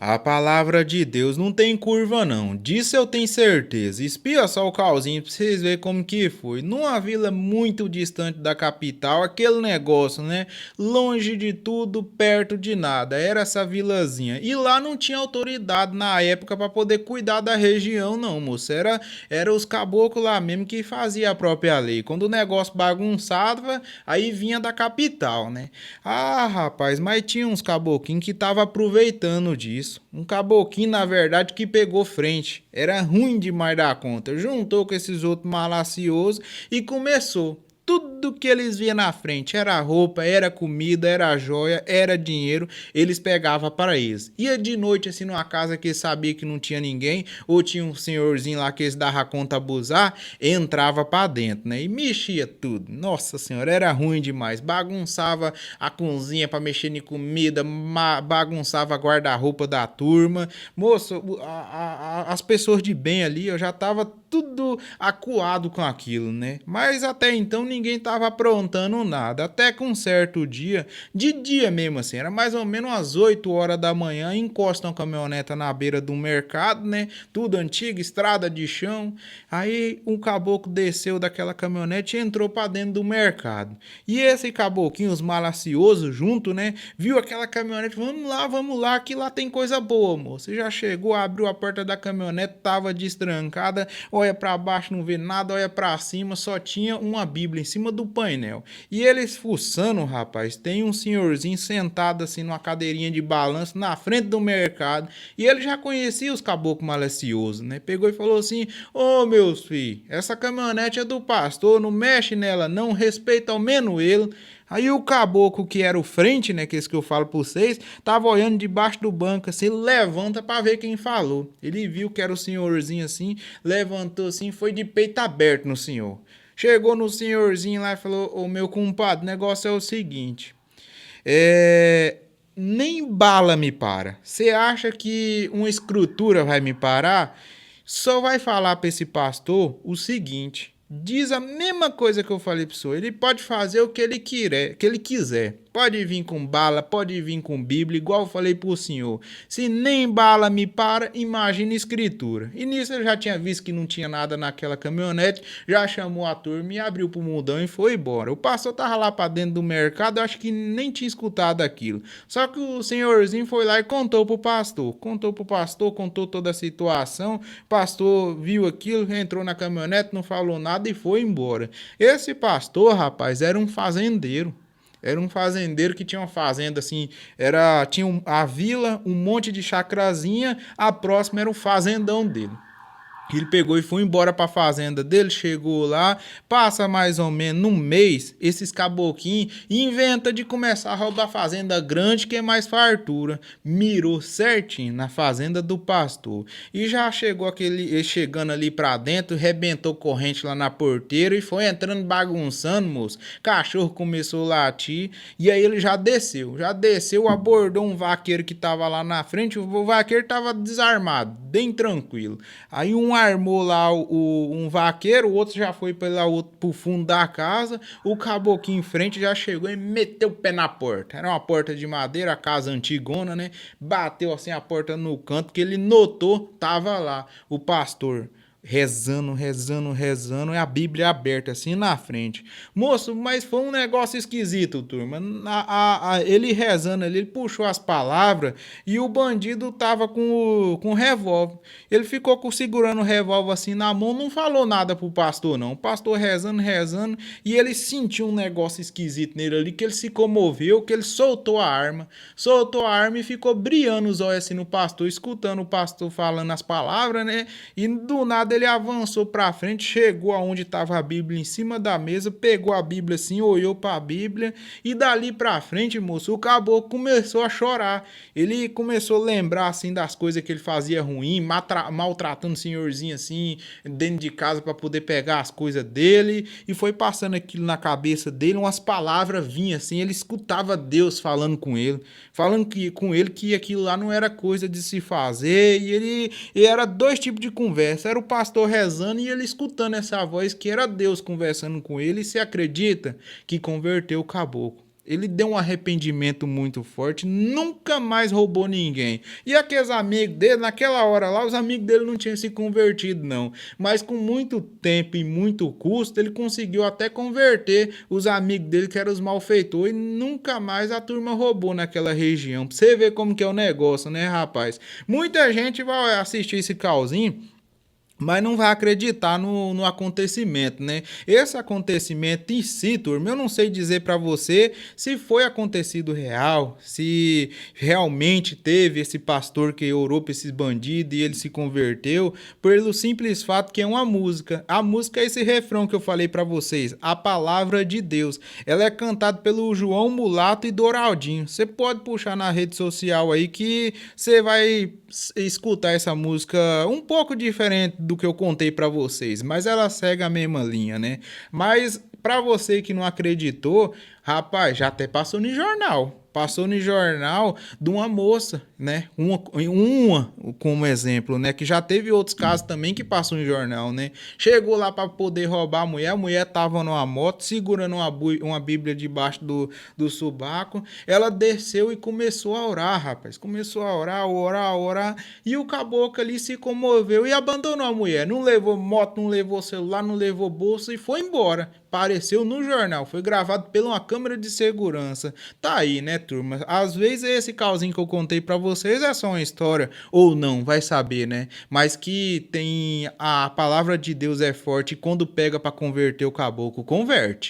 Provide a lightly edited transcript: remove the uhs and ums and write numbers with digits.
A palavra de Deus não tem curva não, disso eu tenho certeza. Espia só o calzinho pra vocês verem como que foi. Numa vila muito distante da capital, aquele negócio, né? Longe de tudo, perto de nada. Era essa vilazinha. E lá não tinha autoridade na época para poder cuidar da região não, moço. Era os caboclos lá mesmo que fazia a própria lei. Quando o negócio bagunçava, aí vinha da capital, né? Ah, rapaz, mas tinha uns caboclinhos que tava aproveitando disso. Um caboclinho, na verdade, que pegou frente. Era ruim demais da conta. Juntou com esses outros malaciosos e começou. Tudo que eles viam na frente, era roupa, era comida, era joia, era dinheiro, eles pegavam para eles. Ia de noite assim numa casa que sabia que não tinha ninguém, ou tinha um senhorzinho lá que eles davam conta abusar, entrava para dentro, né? E mexia tudo. Nossa senhora, era ruim demais. Bagunçava a cozinha para mexer em comida, bagunçava guarda-roupa da turma. Moço, as pessoas de bem ali, eu já tava tudo acuado com aquilo, né? Mas até então ninguém tava aprontando nada. Até que um certo dia, de dia mesmo assim, era mais ou menos às 8 horas da manhã, encostam a caminhoneta na beira do mercado, né? Tudo antigo, estrada de chão. Aí um caboclo desceu daquela caminhonete e entrou para dentro do mercado. E esse caboclinho, os malaciosos junto, né? Viu aquela caminhonete, vamos lá, que lá tem coisa boa, moço. Já chegou, abriu a porta da caminhonete, tava destrancada, olha para baixo, não vê nada, olha para cima, só tinha uma Bíblia em cima do painel. E eles fuçando, rapaz, tem um senhorzinho sentado assim numa cadeirinha de balanço na frente do mercado, e ele já conhecia os caboclos maliciosos, né? Pegou e falou assim: "Ô, meus filhos, essa caminhonete é do pastor, não mexe nela, não respeita ao menos ele." Aí o caboclo que era o frente, né, que é esse que eu falo pra vocês, tava olhando debaixo do banco assim, levanta pra ver quem falou. Ele viu que era o senhorzinho assim, levantou assim, foi de peito aberto no senhor. Chegou no senhorzinho lá e falou: "Ô meu compadre, o negócio é o seguinte, nem bala me para. Você acha que uma escritura vai me parar? Só vai falar para esse pastor o seguinte: diz a mesma coisa que eu falei para o senhor. Ele pode fazer o que ele quiser. Pode vir com bala, pode vir com Bíblia, igual eu falei pro senhor. Se nem bala me para, imagina escritura." E nisso ele já tinha visto que não tinha nada naquela caminhonete, já chamou a turma e abriu pro mundão e foi embora. O pastor tava lá pra dentro do mercado, eu acho que nem tinha escutado aquilo. Só que o senhorzinho foi lá e contou pro pastor. Contou pro pastor, contou toda a situação. O pastor viu aquilo, entrou na caminhonete, não falou nada e foi embora. Esse pastor, rapaz, era um fazendeiro. Era um fazendeiro que tinha uma fazenda assim, tinha a vila, um monte de chacrazinha, a próxima era o fazendão dele. Ele pegou e foi embora para a fazenda dele, chegou lá, passa mais ou menos um mês, esses caboquinhos inventa de começar a roubar fazenda grande que é mais fartura. Mirou certinho na fazenda do pastor. E já chegou aquele chegando ali para dentro, rebentou corrente lá na porteira e foi entrando bagunçando, moço. Cachorro começou a latir e aí ele já desceu, abordou um vaqueiro que tava lá na frente, o vaqueiro tava desarmado, bem tranquilo. Aí um armou lá um vaqueiro, o outro já foi pro fundo da casa, o caboclo em frente já chegou e meteu o pé na porta. Era uma porta de madeira, a casa antigona, né? Bateu assim a porta no canto, que ele notou, tava lá o pastor rezando, rezando, rezando, e a Bíblia aberta assim na frente. Moço, mas foi um negócio esquisito, turma. Ele rezando ali, ele puxou as palavras e o bandido tava com o revólver. Ele ficou segurando o revólver assim na mão, não falou nada pro pastor, não. O pastor rezando, rezando, e ele sentiu um negócio esquisito nele ali, que ele se comoveu, que ele soltou a arma e ficou brilhando os olhos assim no pastor, escutando o pastor falando as palavras, né? E do nada ele avançou pra frente, chegou aonde tava a Bíblia em cima da mesa, pegou a Bíblia assim, olhou pra Bíblia, e dali pra frente, moço, o caboclo começou a chorar. Ele começou a lembrar assim das coisas que ele fazia ruim, maltratando o senhorzinho assim, dentro de casa para poder pegar as coisas dele, e foi passando aquilo na cabeça dele, umas palavras vinham assim, ele escutava Deus falando com ele, com ele que aquilo lá não era coisa de se fazer, e era dois tipos de conversa, era o pastor rezando e ele escutando essa voz que era Deus conversando com ele, e se acredita que converteu o caboclo. Ele deu um arrependimento muito forte, nunca mais roubou ninguém. E aqueles amigos dele, naquela hora lá, os amigos dele não tinham se convertido, não. Mas com muito tempo e muito custo, ele conseguiu até converter os amigos dele, que eram os malfeitores, e nunca mais a turma roubou naquela região. Pra você ver como que é o negócio, né, rapaz? Muita gente vai assistir esse calzinho, mas não vai acreditar no acontecimento, né? Esse acontecimento em si, turma, eu não sei dizer para você se foi acontecido real, se realmente teve esse pastor que orou para esses bandidos e ele se converteu, pelo simples fato que é uma música. A música é esse refrão que eu falei para vocês, a palavra de Deus. Ela é cantada pelo João Mulato e Doraldinho. Você pode puxar na rede social aí que você vai escutar essa música um pouco diferente do que eu contei para vocês, mas ela segue a mesma linha, né? Mas para você que não acreditou, rapaz, já até passou no jornal. Passou no jornal de uma moça, né? Uma como exemplo, né? Que já teve outros casos também que passou no jornal, né? Chegou lá para poder roubar a mulher tava numa moto, segurando uma Bíblia debaixo do subaco. Ela desceu e começou a orar, rapaz. Começou a orar, orar, orar. E o caboclo ali se comoveu e abandonou a mulher. Não levou moto, não levou celular, não levou bolsa e foi embora. Apareceu no jornal, foi gravado por uma câmera de segurança. Tá aí, né, turma? Às vezes esse caosinho que eu contei pra vocês é só uma história, ou não, vai saber, né? Mas que tem a palavra de Deus é forte e quando pega pra converter o caboclo, converte.